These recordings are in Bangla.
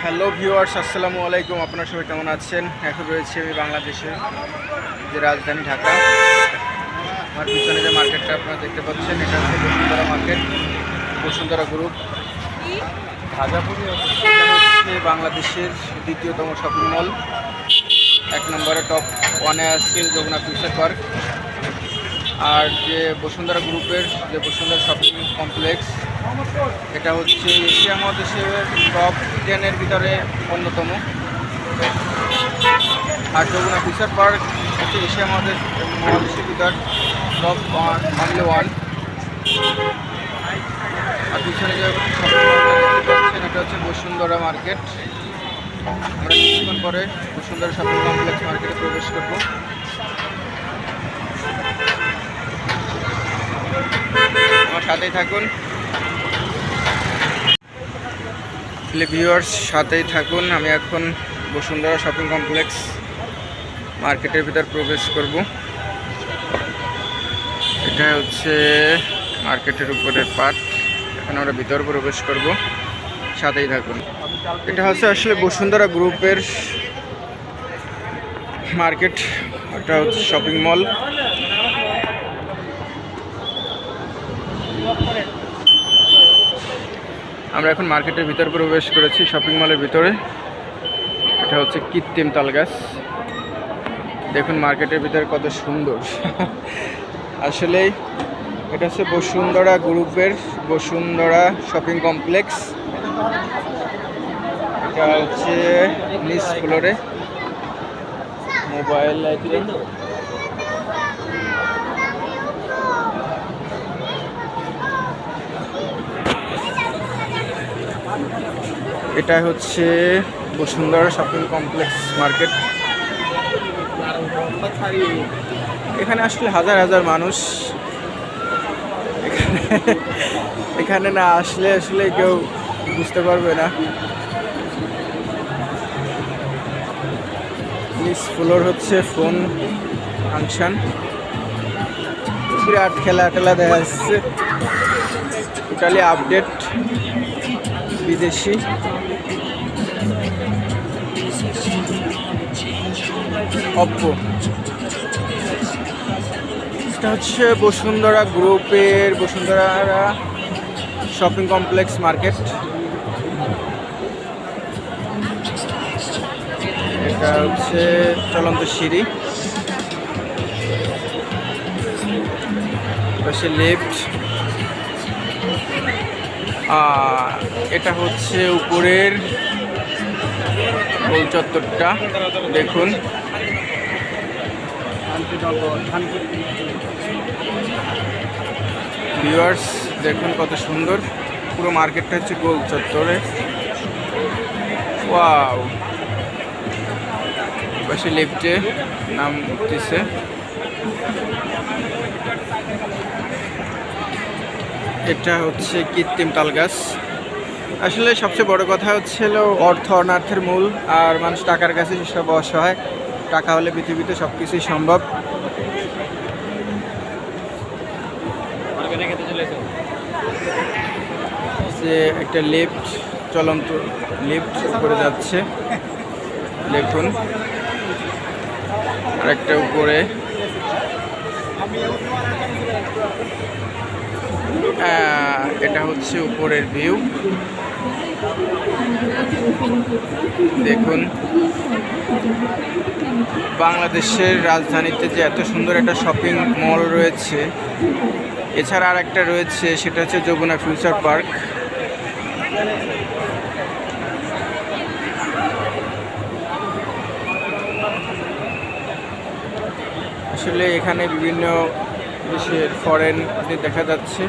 হ্যালো ভিউয়ার্স, আসসালামু আলাইকুম। আপনারা সবাই কেমন আছেন? এখন রয়েছে আমি বাংলাদেশে, যে রাজধানী ঢাকা। আমার পিছনে যে মার্কেটটা আপনারা দেখতে পাচ্ছেন, এটা হচ্ছে বসুন্ধরা মার্কেট, বসুন্ধরা গ্রুপ। হচ্ছে বাংলাদেশের দ্বিতীয়তম শপিং মল। 1 নম্বরে টপ 1-এ আছে যমুনা ফিউচার পার্ক। আর যে বসুন্ধরা গ্রুপের যে বসুন্ধরা শপিং কমপ্লেক্স, এটা হচ্ছে এশিয়া মহাদেশের টপ 10-এর ভিতরে অন্যতম। আর যমুনা ফিউচার পার্ক হচ্ছে এশিয়া মহাদেশের ভিতর টপ অনলি 1। আর পিছনে যে শপিং মলটা দেখতে পাচ্ছেন, এটা হচ্ছে বসুন্ধরা মার্কেট। আমরা কিছুক্ষণ পরে বসুন্ধরা শপিং কমপ্লেক্স মার্কেটে প্রবেশ করব। আমার সাথেই থাকুন, ভিউয়ার্স সাথেই থাকুন। আমি এখন বসুন্ধরা শপিং কমপ্লেক্স মার্কেটের ভিতর প্রবেশ করব। এটা হচ্ছে মার্কেটের উপরের পার্ট। এখন আমরা ভিতর প্রবেশ করব, সাথেই থাকুন। এটা হচ্ছে আসলে বসুন্ধরা গ্রুপের মার্কেট। এটা হচ্ছে শপিং মল। আমরা এখন মার্কেটের ভিতর প্রবেশ করেছি, শপিং মলের ভিতরে। এটা হচ্ছে কৃত্রিম তালগাছ। দেখুন মার্কেটের ভিতরে কত সুন্দর। আসলে এটা হচ্ছে বসুন্ধরা গ্রুপের বসুন্ধরা শপিং কমপ্লেক্স। এটা হচ্ছে নিচ ফ্লোরে মোবাইল লাইটিং। এটা হচ্ছে বসুন্ধরা শপিং কমপ্লেক্স মার্কেট। এখানে আসলে হাজার হাজার মানুষ। এখানে না আসলে কেউ বুঝতে পারবে না। নিচ ফ্লোর হচ্ছে ফোন ফাংশন। বিরাট খেলা দেখা যাচ্ছে, টোটালি আপডেট বিদেশি। অপ্পো। এটা হচ্ছে বসুন্ধরা গ্রুপের বসুন্ধরা শপিং কমপ্লেক্স মার্কেট। এটা হচ্ছে চলন্ত সিঁড়ি, পাশে লিফট। এটা হচ্ছে উপরের গোল চত্বরটা, দেখুন। ভিউয়ার্স দেখুন কত সুন্দর, পুরো মার্কেটটা হচ্ছে গোল চত্বরে। ওয়াও, পাশে লিফটে নাম উঠতেছে। এটা হচ্ছে কৃত্রিম তালগাছ। আসলে সবচেয়ে বড় কথা হচ্ছিল অর্থ অনার্থের মূল। আর মানুষ টাকার কাছে সব অসহায়। টাকা হলে পৃথিবীতে সব কিছুই সম্ভব। যে একটা লিফট, চলন্ত লিফট উপরে যাচ্ছে, দেখুন। আর একটা উপরে। এটা হচ্ছে উপরের ভিউ, দেখুন। বাংলাদেশের রাজধানীতে যে এত সুন্দর একটা শপিং মল রয়েছে, এছাড়া আর একটা রয়েছে, সেটা হচ্ছে যমুনা ফিউচার পার্ক। আসলে এখানে বিভিন্ন দেশের ফরেন দেখা যাচ্ছে।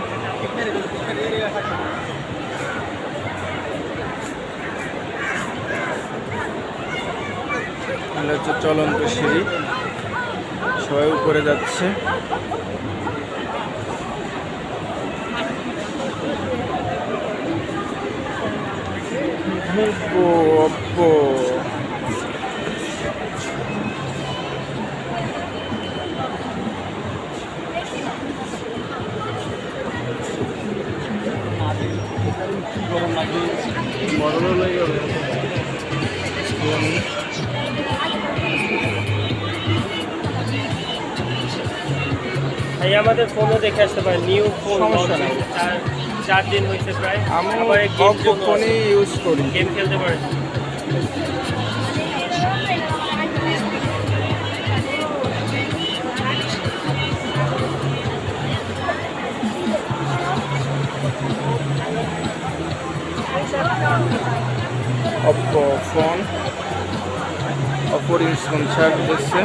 হচ্ছে চলন্ত সিঁড়ি, সবাই উপরে যাচ্ছে। অপ্পো। গরম লাগে, বড় লাগে। Xiaomi। ভাই আমাদের ফোনও দেখে আসতে পারেন, নিউ ফোন, সমস্যা নেই। 4 দিন হয়েছে প্রায়। আমি আবার অপ্পো ফোনই ইউজ করি। গেম খেলতে পারেন। অপ্পো ফোন, অপোর স্পন্সর দিচ্ছে।